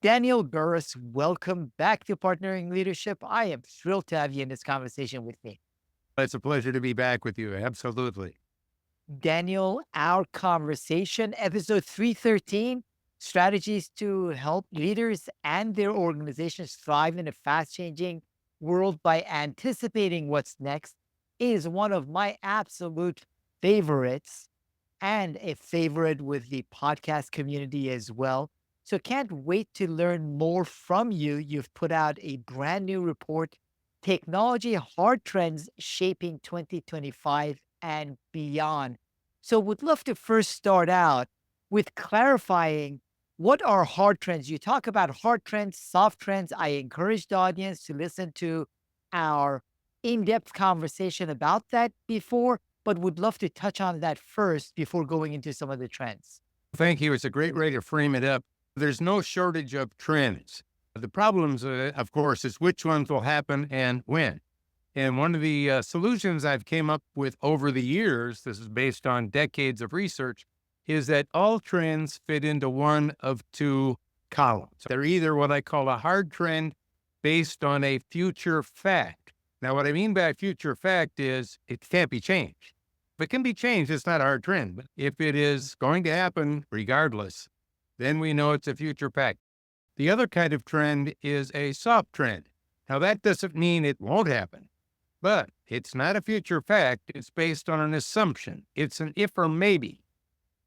Daniel Burrus, welcome back to Partnering Leadership. I am thrilled to have you in this conversation with me. It's a pleasure to be back with you. Absolutely. Daniel, our conversation, episode 313, strategies to help leaders and their organizations thrive in a fast changing world by anticipating what's next, is one of my absolute favorites and a favorite with the podcast community as well. So can't wait to learn more from you. You've put out a brand new report, Technology Hard Trends Shaping 2025 and Beyond. So would love to first start out with clarifying what are hard trends. You talk about hard trends, soft trends. I encourage the audience to listen to our in-depth conversation about that before, but would love to touch on that first before going into some of the trends. Thank you. It's a great way to frame it up. There's no shortage of trends. The problems, of course, is which ones will happen and when. And one of the solutions I've came up with over the years, this is based on decades of research, is that all trends fit into one of two columns. They're either what I call a hard trend based on a future fact. Now, what I mean by a future fact is it can't be changed. If it can be changed, it's not a hard trend. But if it is going to happen regardless, then we know it's a future fact. The other kind of trend is a soft trend. Now, that doesn't mean it won't happen, but it's not a future fact. It's based on an assumption. It's an if or maybe.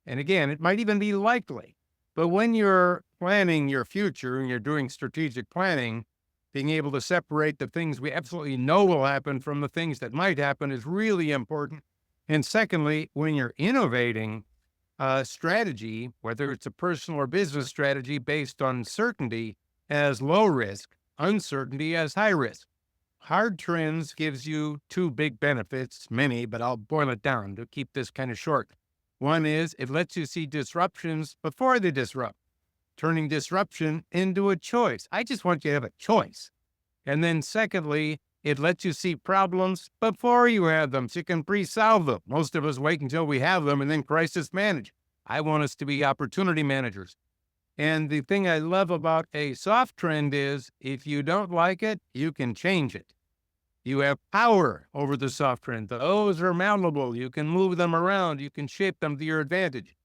And again, it might even be likely. But when you're planning your future and you're doing strategic planning, being able to separate the things we absolutely know will happen from the things that might happen is really important. And secondly, when you're innovating a strategy, whether it's a personal or business strategy based on certainty as low risk, uncertainty as high risk. Hard trends gives you two big benefits, many, but I'll boil it down to keep this kind of short. One is it lets you see disruptions before they disrupt, turning disruption into a choice. I just want you to have a choice. And then secondly, it lets you see problems before you have them so you can pre-solve them. Most of us wait until we have them and then crisis manage. I want us to be opportunity managers. And the thing I love about a soft trend is if you don't like it, you can change it. You have power over the soft trend. Those are malleable. You can move them around. You can shape them to your advantage.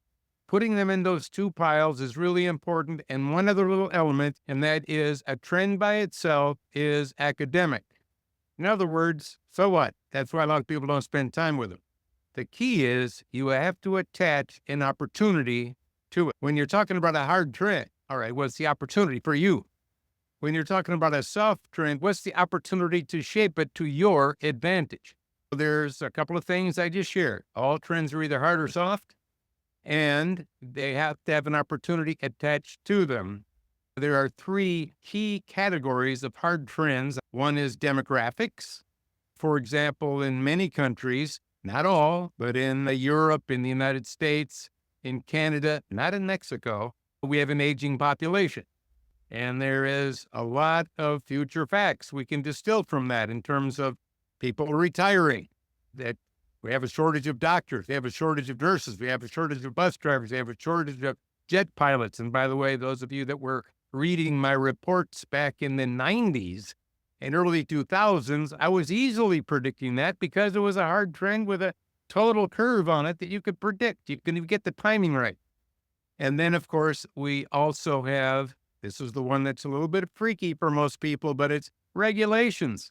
Putting them in those two piles is really important. And one other little element, and that is a trend by itself is academic. In other words, so what? That's why a lot of people don't spend time with them. The key is you have to attach an opportunity to it. When you're talking about a hard trend, all right, what's the opportunity for you? When you're talking about a soft trend, what's the opportunity to shape it to your advantage? There's a couple of things I just shared. All trends are either hard or soft, and they have to have an opportunity attached to them. There are three key categories of hard trends. One is demographics. For example, in many countries, not all, but in Europe, in the United States, in Canada, not in Mexico, we have an aging population. And there is a lot of future facts we can distill from that in terms of people retiring, that we have a shortage of doctors, we have a shortage of nurses, we have a shortage of bus drivers, we have a shortage of jet pilots. And by the way, those of you that were reading my reports back in the 90s and early 2000s, I was easily predicting that because it was a hard trend with a total curve on it that you could predict. You can get the timing right. And then, of course, we also have, this is the one that's a little bit freaky for most people, but it's regulations.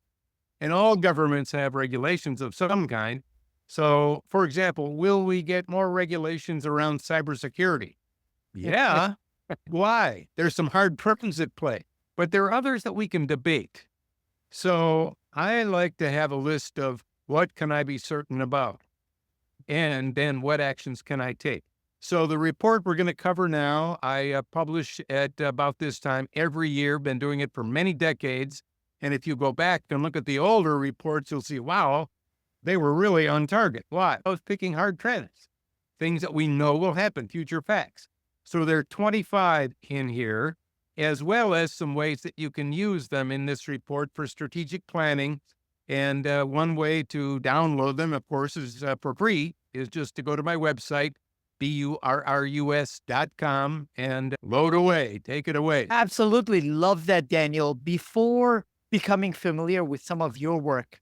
And all governments have regulations of some kind. So, for example, will we get more regulations around cybersecurity? Yeah. Why? There's some hard trends at play, but there are others that we can debate. So I like to have a list of what can I be certain about, and then what actions can I take. So the report we're going to cover now, I publish at about this time every year, been doing it for many decades. And if you go back and look at the older reports, you'll see, wow, they were really on target. Why? I was picking hard trends, things that we know will happen, future facts. So there are 25 in here, as well as some ways that you can use them in this report for strategic planning. And one way to download them, of course, is for free, is just to go to my website, BURRUS.com, and load away. Take it away. Absolutely love that, Daniel. Before becoming familiar with some of your work,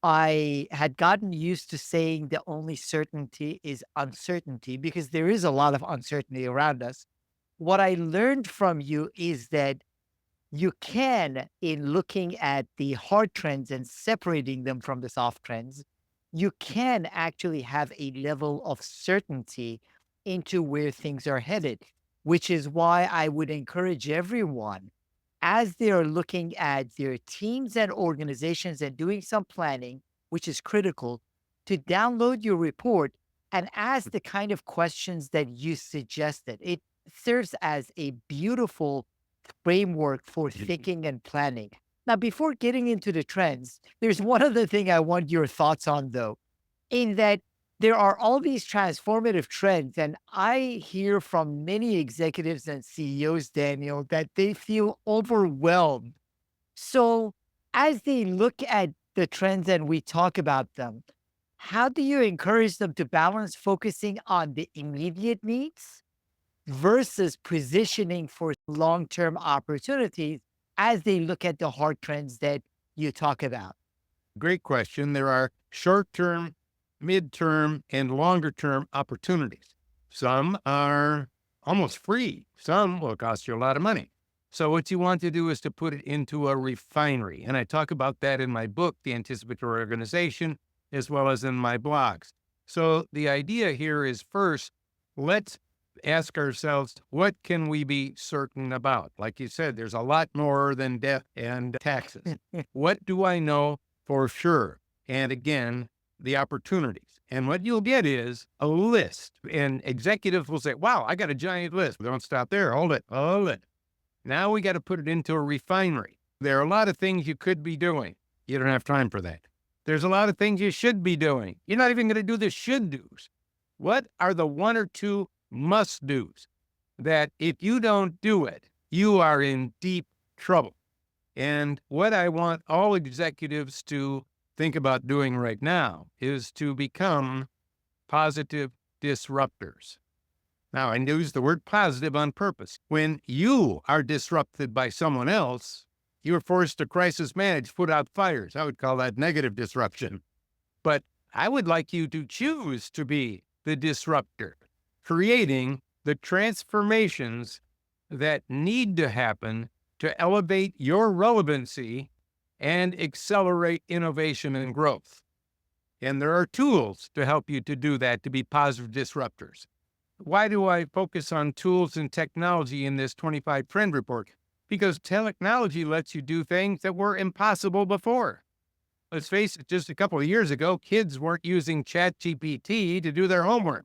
I had gotten used to saying the only certainty is uncertainty because there is a lot of uncertainty around us. What I learned from you is that you can, in looking at the hard trends and separating them from the soft trends, you can actually have a level of certainty into where things are headed, which is why I would encourage everyone as they are looking at their teams and organizations and doing some planning, which is critical, to download your report and ask the kind of questions that you suggested. It serves as a beautiful framework for thinking and planning. Now, before getting into the trends, there's one other thing I want your thoughts on, though, in that there are all these transformative trends. And I hear from many executives and CEOs, Daniel, that they feel overwhelmed. So, as they look at the trends and we talk about them, how do you encourage them to balance focusing on the immediate needs versus positioning for long-term opportunities as they look at the hard trends that you talk about? Great question. There are short-term, mid-term, and longer-term opportunities. Some are almost free. Some will cost you a lot of money. So what you want to do is to put it into a refinery. And I talk about that in my book, The Anticipatory Organization, as well as in my blogs. So the idea here is, first, let's ask ourselves, what can we be certain about? Like you said, there's a lot more than death and taxes. What do I know for sure? And again, the opportunities. And what you'll get is a list. And executives will say, wow, I got a giant list. Don't stop there. Hold it. Hold it. Now we got to put it into a refinery. There are a lot of things you could be doing. You don't have time for that. There's a lot of things you should be doing. You're not even going to do the should do's. What are the one or two must do's that if you don't do it, you are in deep trouble? And what I want all executives to think about doing right now is to become positive disruptors. Now, I use the word positive on purpose. When you are disrupted by someone else, you're forced to crisis manage, put out fires. I would call that negative disruption. But I would like you to choose to be the disruptor, creating the transformations that need to happen to elevate your relevancy and accelerate innovation and growth. And there are tools to help you to do that, to be positive disruptors. Why do I focus on tools and technology in this 25 Trend Report? Because technology lets you do things that were impossible before. Let's face it, just a couple of years ago, kids weren't using ChatGPT to do their homework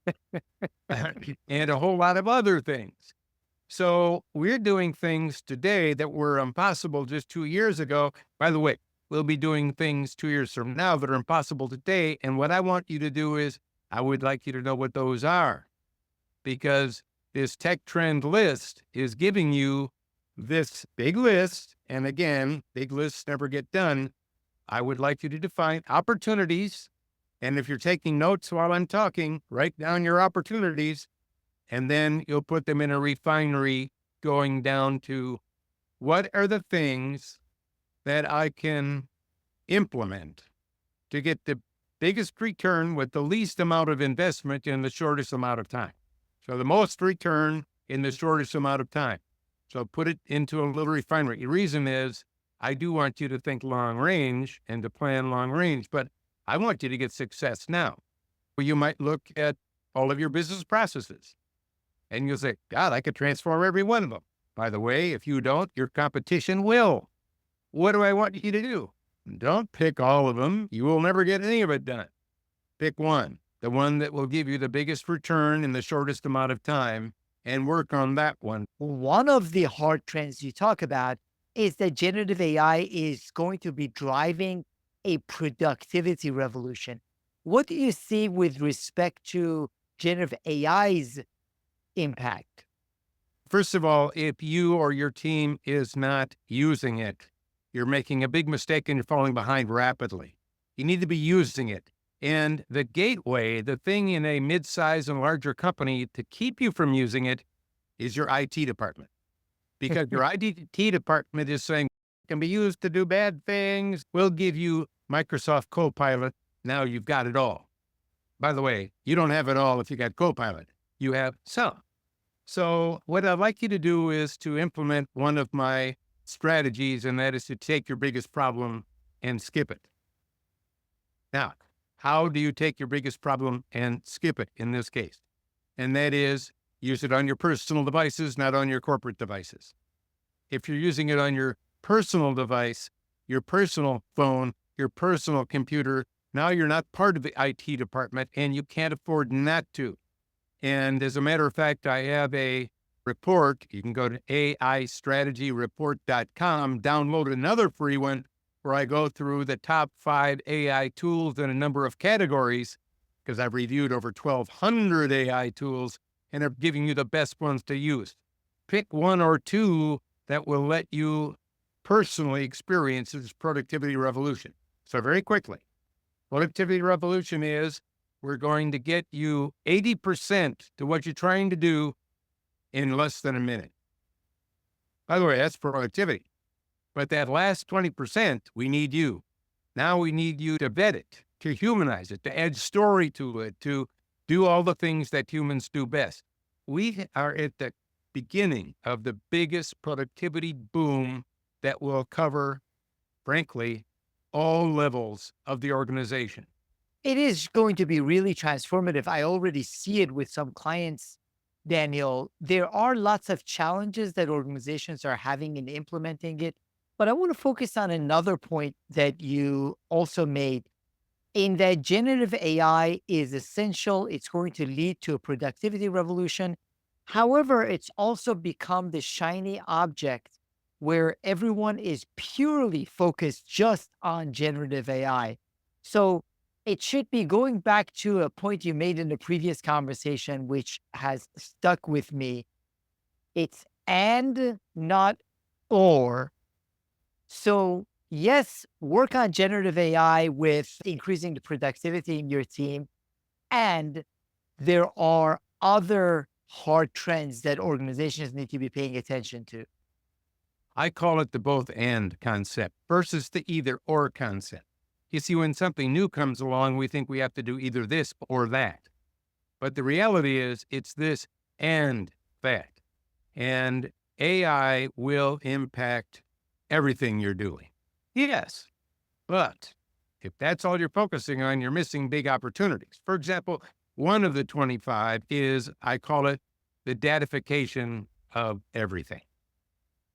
and a whole lot of other things. So we're doing things today that were impossible just 2 years ago. By the way, we'll be doing things 2 years from now that are impossible today. And what I want you to do is, I would like you to know what those are, because this tech trend list is giving you this big list. And again, big lists never get done. I would like you to define opportunities. And if you're taking notes while I'm talking, write down your opportunities, and then you'll put them in a refinery going down to, what are the things that I can implement to get the biggest return with the least amount of investment in the shortest amount of time? So the most return in the shortest amount of time. So put it into a little refinery. The reason is, I do want you to think long range and to plan long range, but I want you to get success now. You might look at all of your business processes and you'll say, God, I could transform every one of them. By the way, if you don't, your competition will. What do I want you to do? Don't pick all of them. You will never get any of it done. Pick one, the one that will give you the biggest return in the shortest amount of time, and work on that one. One of the hard trends you talk about is that generative AI is going to be driving a productivity revolution. What do you see with respect to generative AI's impact? First of all, if you or your team is not using it, you're making a big mistake and you're falling behind rapidly. You need to be using it. And the gateway, the thing in a mid-size and larger company to keep you from using it is your IT department. Because your IT department is saying, can be used to do bad things. We'll give you Microsoft Copilot. Now you've got it all. By the way, you don't have it all if you got Copilot. You have some. So what I'd like you to do is to implement one of my strategies, and that is to take your biggest problem and skip it. Now, how do you take your biggest problem and skip it in this case? And that is use it on your personal devices, not on your corporate devices. If you're using it on your personal device, your personal phone, your personal computer, now you're not part of the IT department and you can't afford not to. And as a matter of fact, I have a report. You can go to AIstrategyreport.com, download another free one where I go through the top 5 AI tools in a number of categories, because I've reviewed over 1,200 AI tools and I'm giving you the best ones to use. Pick one or two that will let you personally experience this productivity revolution. So very quickly, productivity revolution is we're going to get you 80% to what you're trying to do in less than a minute. By the way, that's productivity. But that last 20%, we need you. Now we need you to vet it, to humanize it, to add story to it, to do all the things that humans do best. We are at the beginning of the biggest productivity boom that will cover, frankly, all levels of the organization. It is going to be really transformative. I already see it with some clients, Daniel. There are lots of challenges that organizations are having in implementing it. But I want to focus on another point that you also made in that generative AI is essential. It's going to lead to a productivity revolution. However, it's also become the shiny object where everyone is purely focused just on generative AI. So it should be going back to a point you made in the previous conversation, which has stuck with me. It's and not or. So, yes, work on generative AI with increasing the productivity in your team. And there are other hard trends that organizations need to be paying attention to. I call it the both and concept versus the either or concept. You see, when something new comes along, we think we have to do either this or that. But the reality is it's this and that. And AI will impact everything you're doing. Yes, but if that's all you're focusing on, you're missing big opportunities. For example, one of the 25 is, I call it the datification of everything.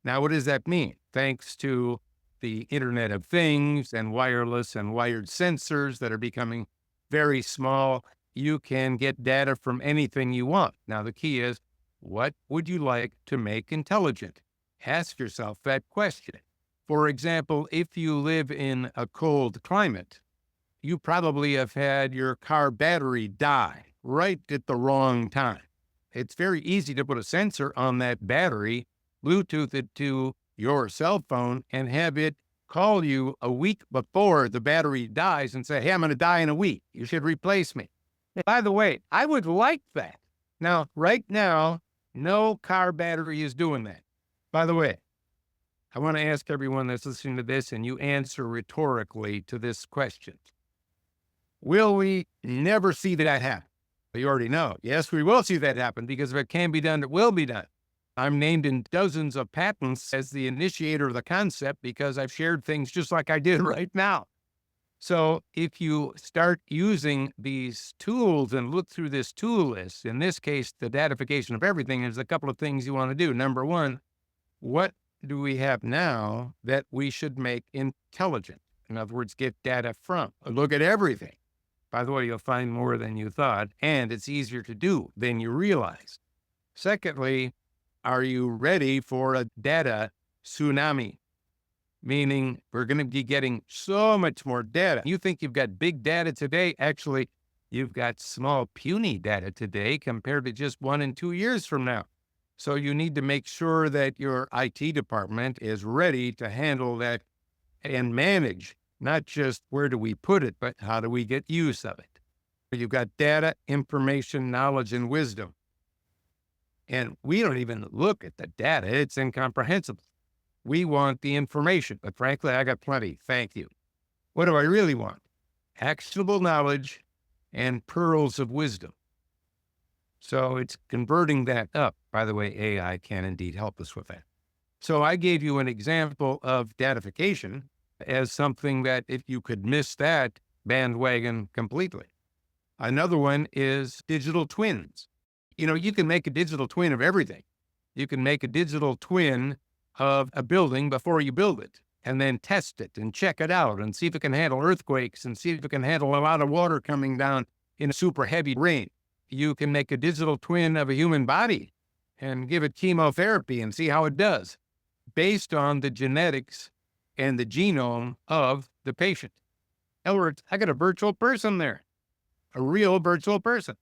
Now, what does that mean? Thanks to the Internet of Things and wireless and wired sensors that are becoming very small, you can get data from anything you want. Now, the key is, what would you like to make intelligent? Ask yourself that question. For example, if you live in a cold climate, you probably have had your car battery die right at the wrong time. It's very easy to put a sensor on that battery, Bluetooth it to your cell phone, and have it call you a week before the battery dies and say, hey, I'm going to die in a week. You should replace me. By the way, I would like that. Now, right now, no car battery is doing that. By the way, I want to ask everyone that's listening to this, and you answer rhetorically to this question. Will we never see that happen? Well, you already know. Yes, we will see that happen, because if it can be done, it will be done. I'm named in dozens of patents as the initiator of the concept because I've shared things just like I did right now. So if you start using these tools and look through this tool list, in this case, the datification of everything, there's a couple of things you want to do. Number one, what do we have now that we should make intelligent? In other words, get data from. Look at everything. By the way, you'll find more than you thought, and it's easier to do than you realize. Secondly, are you ready for a data tsunami? Meaning we're going to be getting so much more data. You think you've got big data today. Actually, you've got small, puny data today compared to just 1 and 2 years from now. So you need to make sure that your IT department is ready to handle that and manage not just where do we put it, but how do we get use of it? You've got data, information, knowledge, and wisdom. And we don't even look at the data. It's incomprehensible. We want the information, but frankly, I got plenty. Thank you. What do I really want? Actionable knowledge and pearls of wisdom. So it's converting that up. By the way, AI can indeed help us with that. So I gave you an example of datification as something that if you could miss that bandwagon completely. Another one is digital twins. You can make a digital twin of everything. You can make a digital twin of a building before you build it, and then test it and check it out and see if it can handle earthquakes and see if it can handle a lot of water coming down in a super heavy rain. You can make a digital twin of a human body and give it chemotherapy and see how it does based on the genetics and the genome of the patient. In other words, I got a virtual person there, a real virtual person.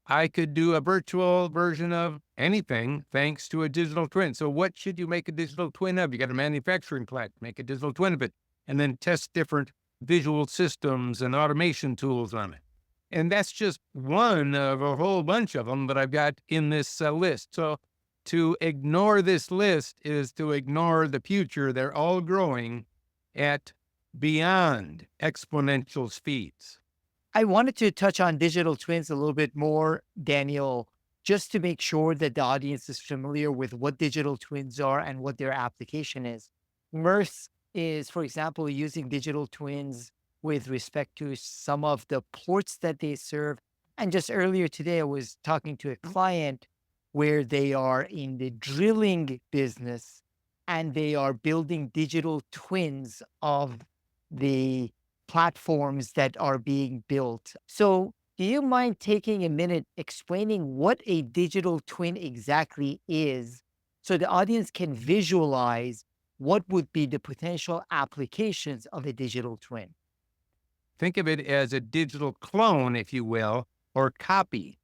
I could do a virtual version of anything thanks to a digital twin. So what should you make a digital twin of? You got a manufacturing plant, make a digital twin of it, and then test different visual systems and automation tools on it. And that's just one of a whole bunch of them that I've got in this list. So to ignore this list is to ignore the future. They're all growing at beyond exponential speeds. I wanted to touch on digital twins a little bit more, Daniel, just to make sure that the audience is familiar with what digital twins are and what their application is. Mirth is, for example, using digital twins with respect to some of the ports that they serve. And just earlier today, I was talking to a client where they are in the drilling business and they are building digital twins of the platforms that are being built. So, do you mind taking a minute explaining what a digital twin exactly is so the audience can visualize what would be the potential applications of a digital twin? Think of it as a digital clone, if you will, or copy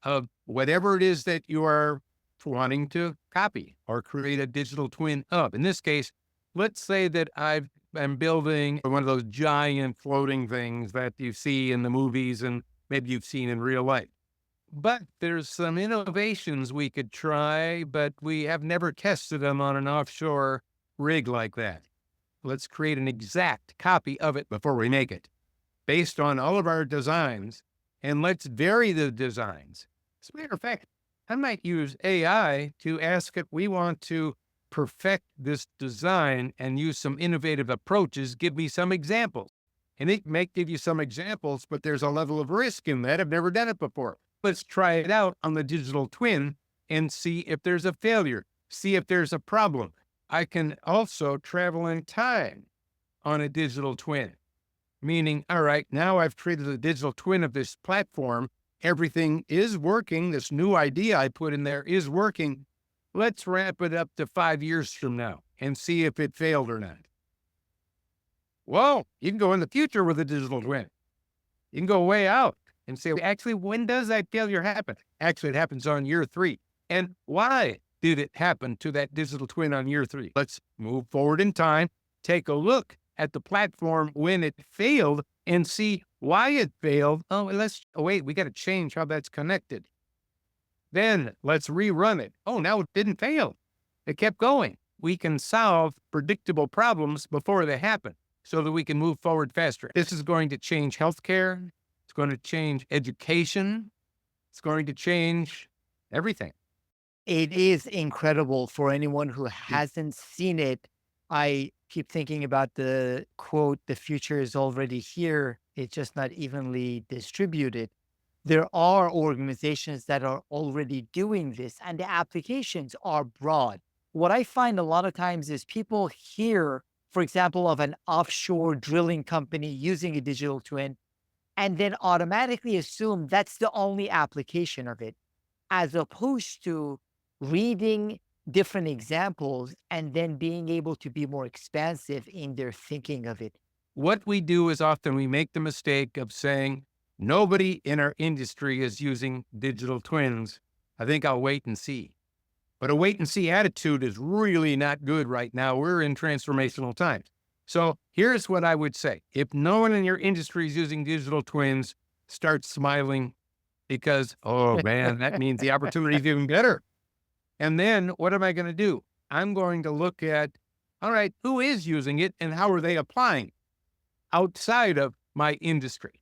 of whatever it is that you are wanting to copy or create a digital twin of. In this case, let's say that I'm building one of those giant floating things that you see in the movies and maybe you've seen in real life. But there's some innovations we could try, but we have never tested them on an offshore rig like that. Let's create an exact copy of it before we make it, based on all of our designs, and let's vary the designs. As a matter of fact, I might use AI to ask it, we want to perfect this design and use some innovative approaches. Give me some examples. And it may give you some examples, but there's a level of risk in that. I've never done it before. Let's try it out on the digital twin and see if there's a failure, see if there's a problem. I can also travel in time on a digital twin, meaning, all right, now I've created a digital twin of this platform. Everything is working. This new idea I put in there is working. Let's ramp it up to 5 years from now and see if it failed or not. Well, you can go in the future with a digital twin. You can go way out and say, actually, when does that failure happen? Actually, it happens on year 3. And why did it happen to that digital twin on year 3? Let's move forward in time, take a look at the platform when it failed and see why it failed. Wait, we got to change how that's connected. Then let's rerun it. Oh, now it didn't fail. It kept going. We can solve predictable problems before they happen so that we can move forward faster. This is going to change healthcare. It's going to change education. It's going to change everything. It is incredible for anyone who hasn't seen it. I keep thinking about the quote, the future is already here. It's just not evenly distributed. There are organizations that are already doing this, and the applications are broad. What I find a lot of times is people hear, for example, of an offshore drilling company using a digital twin, and then automatically assume that's the only application of it, as opposed to reading different examples and then being able to be more expansive in their thinking of it. What we do is often we make the mistake of saying, nobody in our industry is using digital twins. I think I'll wait and see. But a wait and see attitude is really not good right now. We're in transformational times. So here's what I would say. If no one in your industry is using digital twins, start smiling because, oh man, that means the opportunity is even better. And then what am I going to do? I'm going to look at, all right, who is using it and how are they applying outside of my industry?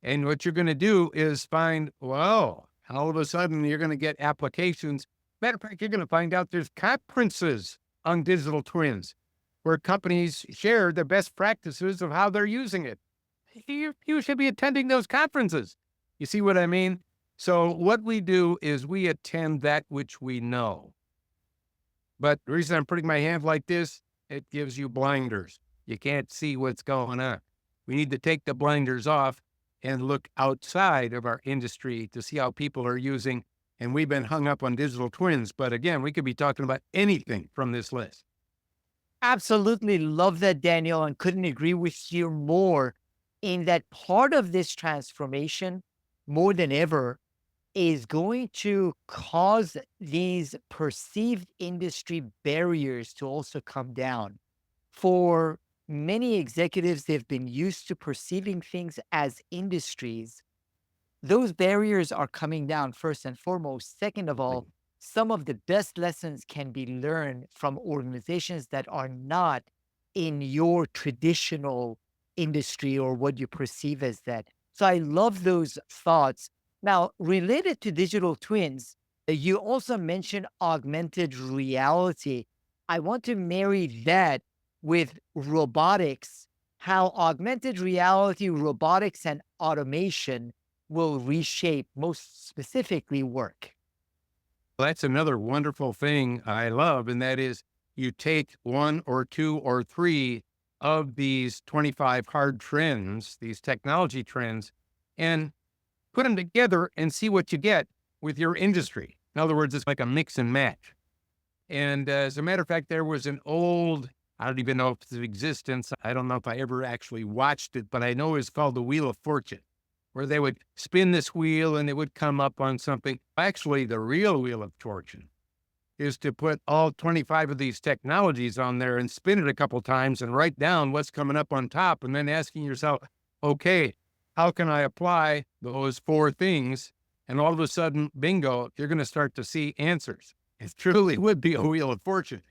And what you're going to do is find, well, all of a sudden you're going to get applications. Matter of fact, you're going to find out there's conferences on digital twins where companies share the best practices of how they're using it. You should be attending those conferences. You see what I mean? So what we do is we attend that which we know. But the reason I'm putting my hand like this, it gives you blinders. You can't see what's going on. We need to take the blinders off and look outside of our industry to see how people are using. And we've been hung up on digital twins. But again, we could be talking about anything from this list. Absolutely love that, Daniel, and couldn't agree with you more in that part of this transformation, more than ever, is going to cause these perceived industry barriers to also come down. For many executives, they've been used to perceiving things as industries. Those barriers are coming down first and foremost. Second of all, some of the best lessons can be learned from organizations that are not in your traditional industry or what you perceive as that. So I love those thoughts. Now, related to digital twins, you also mentioned augmented reality. I want to marry that with robotics, how augmented reality, robotics, and automation will reshape, most specifically, work. That's another wonderful thing I love, and that is you take one or two or three of these 25 hard trends, these technology trends, and put them together and see what you get with your industry. In other words, it's like a mix and match. And as a matter of fact, there was an old, I don't even know if it's in existence. I don't know if I ever actually watched it, but I know it's called the Wheel of Fortune, where they would spin this wheel and it would come up on something. Actually, the real Wheel of Fortune is to put all 25 of these technologies on there and spin it a couple times and write down what's coming up on top and then asking yourself, okay, how can I apply those four things? And all of a sudden, bingo, you're going to start to see answers. It truly would be a Wheel of Fortune.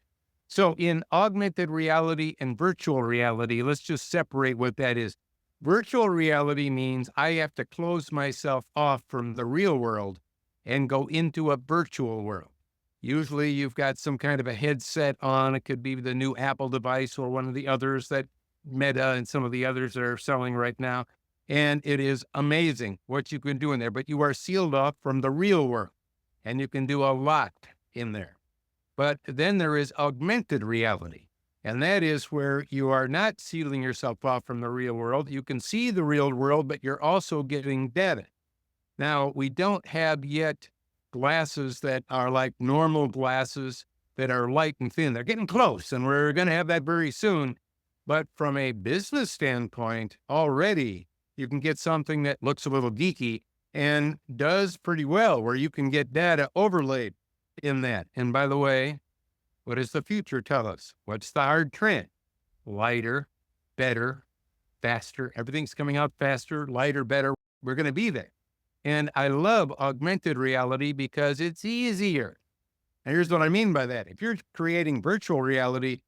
So in augmented reality and virtual reality, let's just separate what that is. Virtual reality means I have to close myself off from the real world and go into a virtual world. Usually you've got some kind of a headset on. It could be the new Apple device or one of the others that Meta and some of the others are selling right now. And it is amazing what you can do in there, but you are sealed off from the real world and you can do a lot in there. But then there is augmented reality. And that is where you are not sealing yourself off from the real world. You can see the real world, but you're also getting data. Now, we don't have yet glasses that are like normal glasses that are light and thin. They're getting close, and we're going to have that very soon. But from a business standpoint, already you can get something that looks a little geeky and does pretty well, where you can get data overlaid in that. And by the way, what does the future tell us? What's the hard trend? Lighter, better, faster. Everything's coming out faster, lighter, better. We're going to be there. And I love augmented reality because it's easier. And here's what I mean by that. If you're creating virtual reality,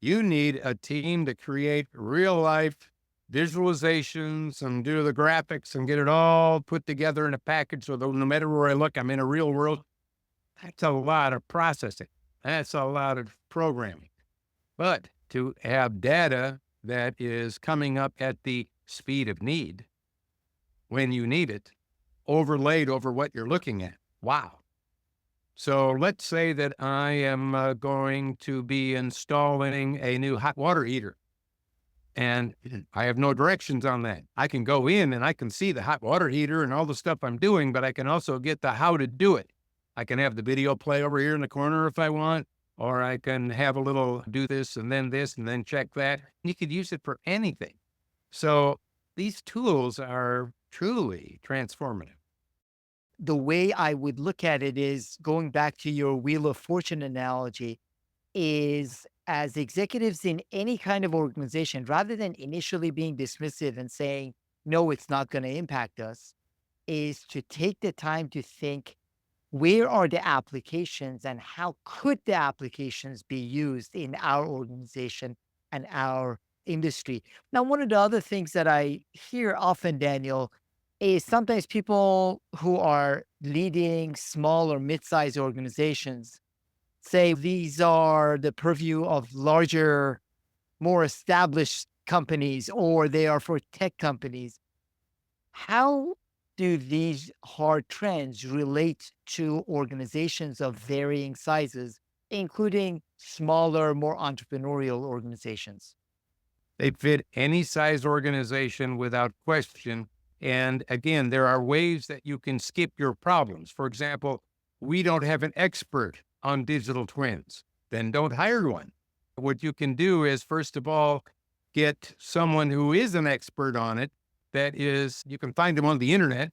you need a team to create real life visualizations and do the graphics and get it all put together in a package. So that no matter where I look, I'm in a real world. That's a lot of processing. That's a lot of programming. But to have data that is coming up at the speed of need when you need it, overlaid over what you're looking at. Wow. So let's say that I am going to be installing a new hot water heater and I have no directions on that. I can go in and I can see the hot water heater and all the stuff I'm doing, but I can also get the how to do it. I can have the video play over here in the corner if I want, or I can have a little do this and then check that. You could use it for anything. So these tools are truly transformative. The way I would look at it is going back to your Wheel of Fortune analogy is as executives in any kind of organization, rather than initially being dismissive and saying, no, it's not going to impact us, is to take the time to think, where are the applications and how could the applications be used in our organization and our industry? Now, one of the other things that I hear often, Daniel, is sometimes people who are leading small or mid-sized organizations say these are the purview of larger, more established companies, or they are for tech companies. How do these hard trends relate to organizations of varying sizes, including smaller, more entrepreneurial organizations? They fit any size organization without question. And again, there are ways that you can skip your problems. For example, we don't have an expert on digital twins, then don't hire one. What you can do is, first of all, get someone who is an expert on it. That is, you can find them on the internet.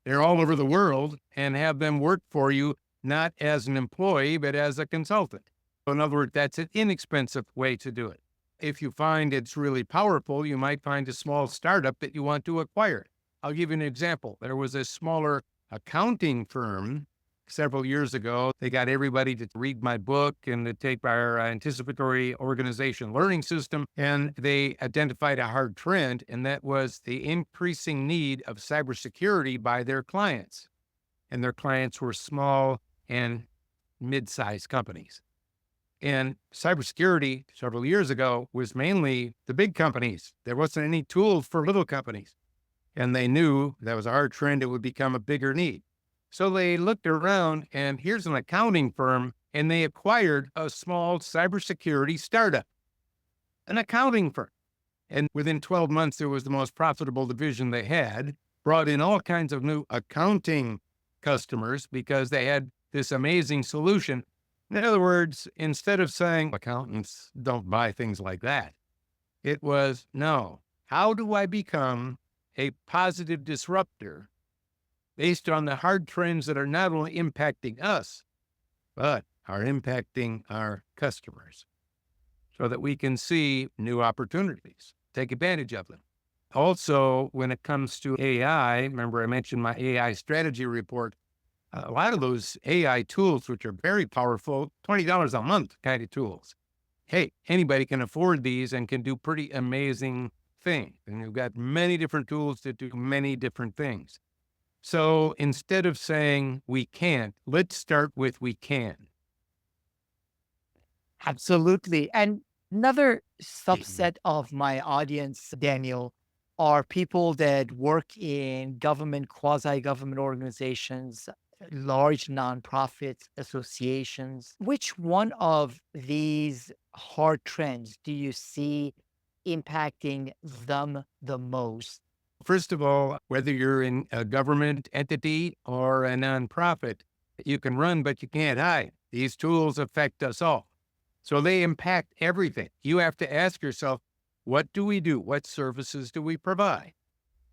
They're all over the world, and have them work for you, not as an employee, but as a consultant. In other words, that's an inexpensive way to do it. If you find it's really powerful, you might find a small startup that you want to acquire. I'll give you an example. There was a smaller accounting firm several years ago. They got everybody to read my book and to take our Anticipatory Organization learning system. And they identified a hard trend, and that was the increasing need of cybersecurity by their clients. And their clients were small and mid-sized companies. And cybersecurity several years ago was mainly the big companies. There wasn't any tools for little companies. And they knew that was a hard trend. It would become a bigger need. So they looked around, and here's an accounting firm, and they acquired a small cybersecurity startup, an accounting firm. And within 12 months, it was the most profitable division they had, brought in all kinds of new accounting customers because they had this amazing solution. In other words, instead of saying accountants don't buy things like that, it was, no, how do I become a positive disruptor based on the hard trends that are not only impacting us, but are impacting our customers, so that we can see new opportunities, take advantage of them. Also, when it comes to AI, remember I mentioned my AI strategy report, a lot of those AI tools, which are very powerful, $20 a month kind of tools. Hey, anybody can afford these and can do pretty amazing things. And you've got many different tools that do many different things. So instead of saying we can't, let's start with we can. Absolutely. And another subset of my audience, Daniel, are people that work in government, quasi government organizations, large nonprofits, associations. Which one of these hard trends do you see impacting them the most? First of all, whether you're in a government entity or a nonprofit, you can run, but you can't hide. These tools affect us all. So they impact everything. You have to ask yourself, what do we do? What services do we provide?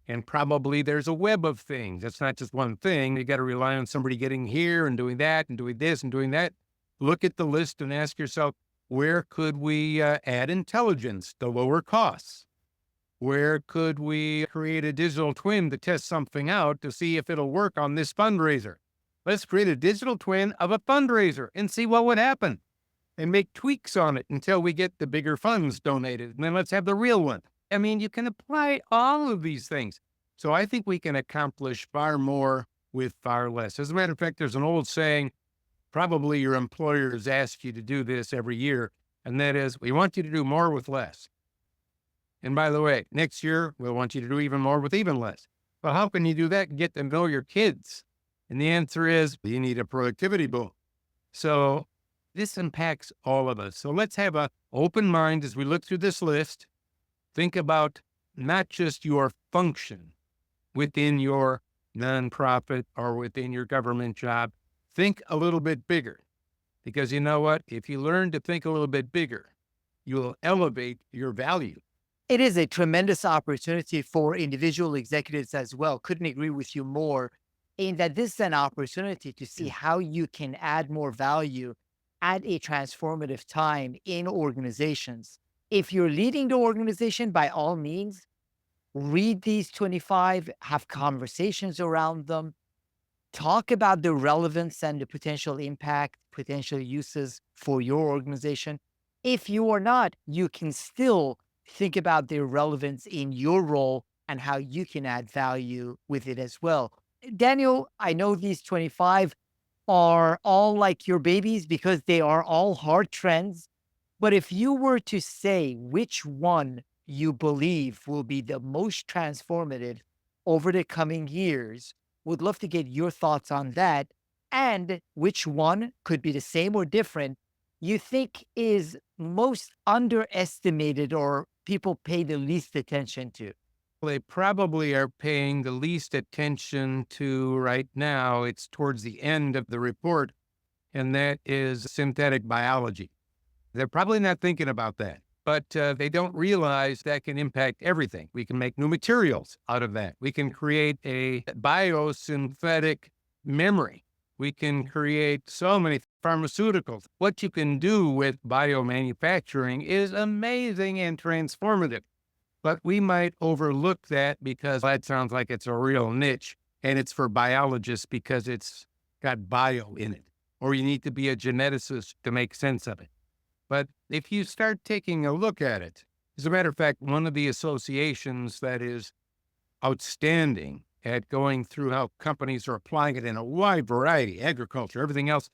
And probably there's a web of things. It's not just one thing. You got to rely on somebody getting here and doing that and doing this and doing that. Look at the list and ask yourself, where could we add intelligence to lower costs? Where could we create a digital twin to test something out to see if it'll work on this fundraiser? Let's create a digital twin of a fundraiser and see what would happen, and make tweaks on it until we get the bigger funds donated. And then let's have the real one. I mean, you can apply all of these things. So I think we can accomplish far more with far less. As a matter of fact, there's an old saying, probably your employers ask you to do this every year, and that is, we want you to do more with less. And by the way, next year, we'll want you to do even more with even less. Well, how can you do that and get to know your kids? And the answer is, you need a productivity boom. So this impacts all of us. So let's have an open mind as we look through this list. Think about not just your function within your nonprofit or within your government job. Think a little bit bigger, because you know what? If you learn to think a little bit bigger, you'll elevate your value. It is a tremendous opportunity for individual executives as well. Couldn't agree with you more in that this is an opportunity to see how you can add more value at a transformative time in organizations. If you're leading the organization, by all means, read these 25, have conversations around them, talk about the relevance and the potential impact, potential uses for your organization. If you are not, you can still think about their relevance in your role and how you can add value with it as well. Daniel, I know these 25 are all like your babies because they are all hard trends. But if you were to say which one you believe will be the most transformative over the coming years, would love to get your thoughts on that. And which one could be the same or different you think is most underestimated or people pay the least attention to? They probably are paying the least attention to right now. It's towards the end of the report, and that is synthetic biology. They're probably not thinking about that, but they don't realize that can impact everything. We can make new materials out of that. We can create a biosynthetic memory. We can create so many pharmaceuticals. What you can do with biomanufacturing is amazing and transformative. But we might overlook that because that sounds like it's a real niche and it's for biologists because it's got bio in it, or you need to be a geneticist to make sense of it. But if you start taking a look at it, as a matter of fact, one of the associations that is outstanding at going through how companies are applying it in a wide variety, agriculture, everything else,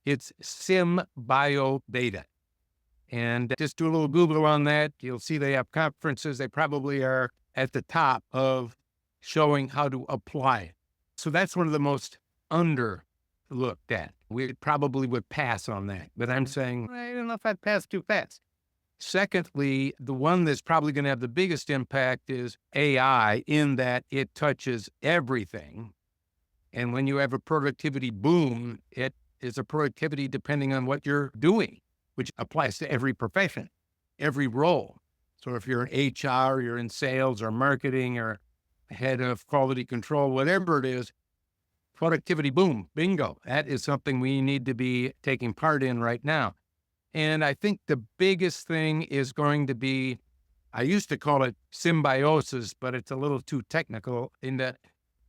it's SymBioBeta. And just do a little Google on that. You'll see they have conferences. They probably are at the top of showing how to apply it. So that's one of the most underlooked at. We probably would pass on that. But I'm saying, I don't know if I'd pass too fast. Secondly, the one that's probably going to have the biggest impact is AI, in that it touches everything. And when you have a productivity boom, it is a productivity depending on what you're doing, which applies to every profession, every role. So if you're in HR, you're in sales or marketing or head of quality control, whatever it is, productivity boom, bingo. That is something we need to be taking part in right now. And I think the biggest thing is going to be, I used to call it symbiosis, but it's a little too technical. In the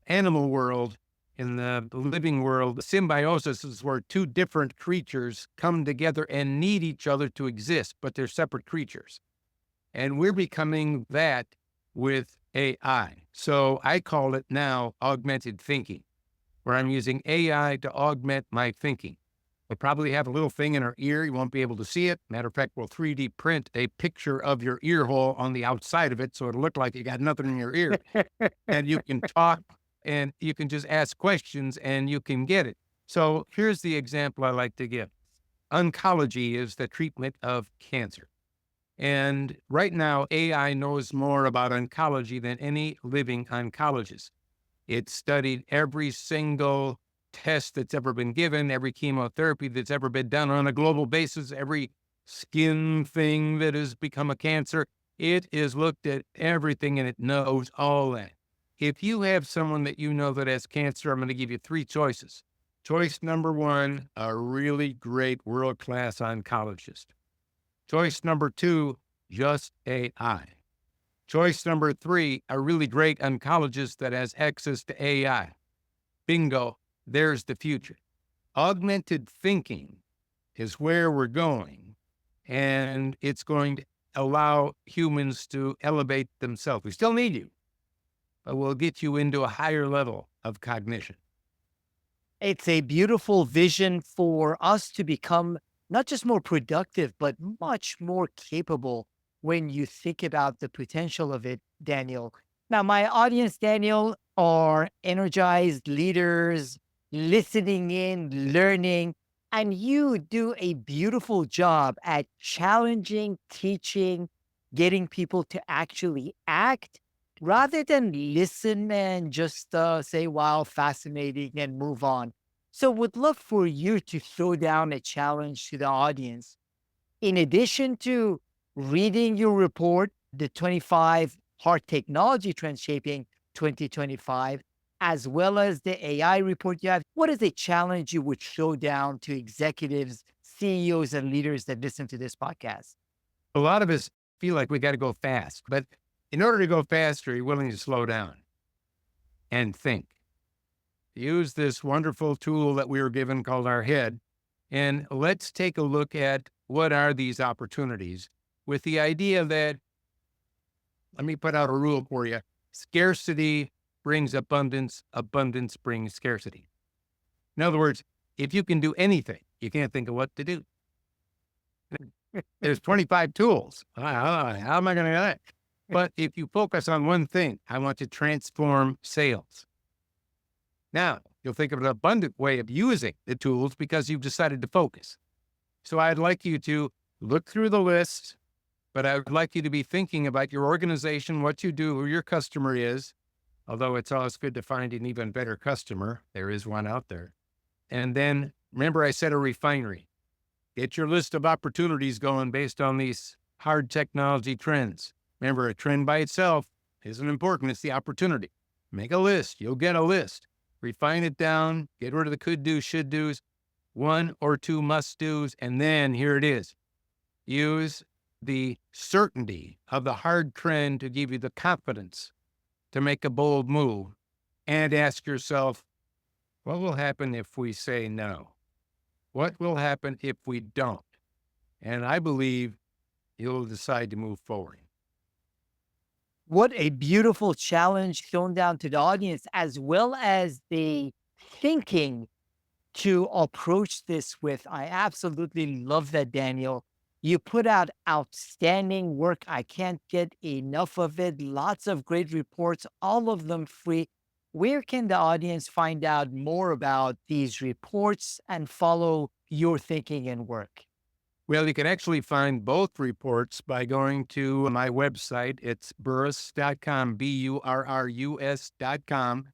animal world, in the living world, symbiosis is where two different creatures come together and need each other to exist, but they're separate creatures. And we're becoming that with AI. So I call it now augmented thinking, where I'm using AI to augment my thinking. We'll probably have a little thing in our ear. You won't be able to see it. Matter of fact, we'll 3D print a picture of your ear hole on the outside of it, so it'll look like you got nothing in your ear. And you can talk and you can just ask questions and you can get it. So here's the example I like to give. Oncology is the treatment of cancer. And right now, AI knows more about oncology than any living oncologist. It studied every single test that's ever been given, every chemotherapy that's ever been done on a global basis, every skin thing that has become a cancer. It has looked at everything and it knows all that. If you have someone that you know that has cancer, I'm going to give you three choices. Choice number one, a really great world-class oncologist. Choice number two, just AI. Choice number three, a really great oncologist that has access to AI. Bingo, there's the future. Augmented thinking is where we're going, and it's going to allow humans to elevate themselves. We still need you, but we'll get you into a higher level of cognition. It's a beautiful vision for us to become not just more productive, but much more capable when you think about the potential of it, Daniel. Now, my audience, Daniel, are energized leaders, listening in, learning, and you do a beautiful job at challenging, teaching, getting people to actually act rather than listen and just say, wow, fascinating, and move on. So, would love for you to throw down a challenge to the audience. In addition to reading your report, the 25 hard technology trends shaping 2025, as well as the AI report you have, what is a challenge you would throw down to executives, CEOs and leaders that listen to this podcast? A lot of us feel like we got to go fast, but in order to go faster, you're willing to slow down and think. Use this wonderful tool that we were given called our head, and let's take a look at what are these opportunities with the idea that, let me put out a rule for you. Scarcity brings abundance, abundance brings scarcity. In other words, if you can do anything, you can't think of what to do. There's 25 tools. How am I going to do that? But if you focus on one thing, I want to transform sales. Now, you'll think of an abundant way of using the tools because you've decided to focus. So I'd like you to look through the list, but I would like you to be thinking about your organization, what you do, who your customer is, although it's always good to find an even better customer. There is one out there. And then remember I said a refinery. Get your list of opportunities going based on these hard technology trends. Remember, a trend by itself isn't important. It's the opportunity. Make a list. You'll get a list. Refine it down. Get rid of the could do, should do's, one or two must do's. And then here it is. Use the certainty of the hard trend to give you the confidence to make a bold move. And ask yourself, what will happen if we say no? What will happen if we don't? And I believe you'll decide to move forward. What a beautiful challenge thrown down to the audience, as well as the thinking to approach this with. I absolutely love that, Daniel. You put out outstanding work. I can't get enough of it. Lots of great reports, all of them free. Where can the audience find out more about these reports and follow your thinking and work? Well, you can actually find both reports by going to my website. It's burrus.com, BURRUS.com.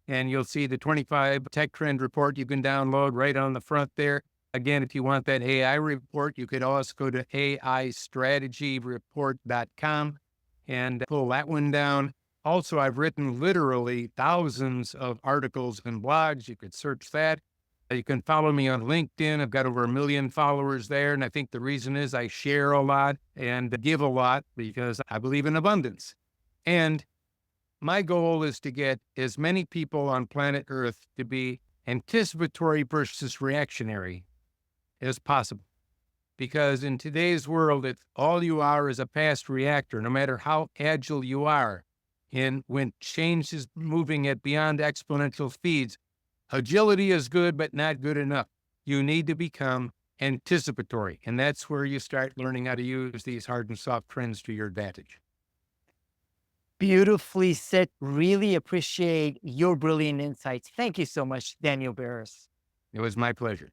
And you'll see the 25 Tech Trend Report you can download right on the front there. Again, if you want that AI report, you could also go to AIstrategyreport.com and pull that one down. Also, I've written literally thousands of articles and blogs. You could search that. You can follow me on LinkedIn. I've got over 1 million followers there. And I think the reason is I share a lot and give a lot because I believe in abundance. And my goal is to get as many people on planet Earth to be anticipatory versus reactionary as possible. Because in today's world, if all you are is a fast reactor, no matter how agile you are, and when change is moving at beyond exponential speeds, agility is good, but not good enough. You need to become anticipatory. And that's where you start learning how to use these hard and soft trends to your advantage. Beautifully said. Really appreciate your brilliant insights. Thank you so much, Daniel Burrus. It was my pleasure.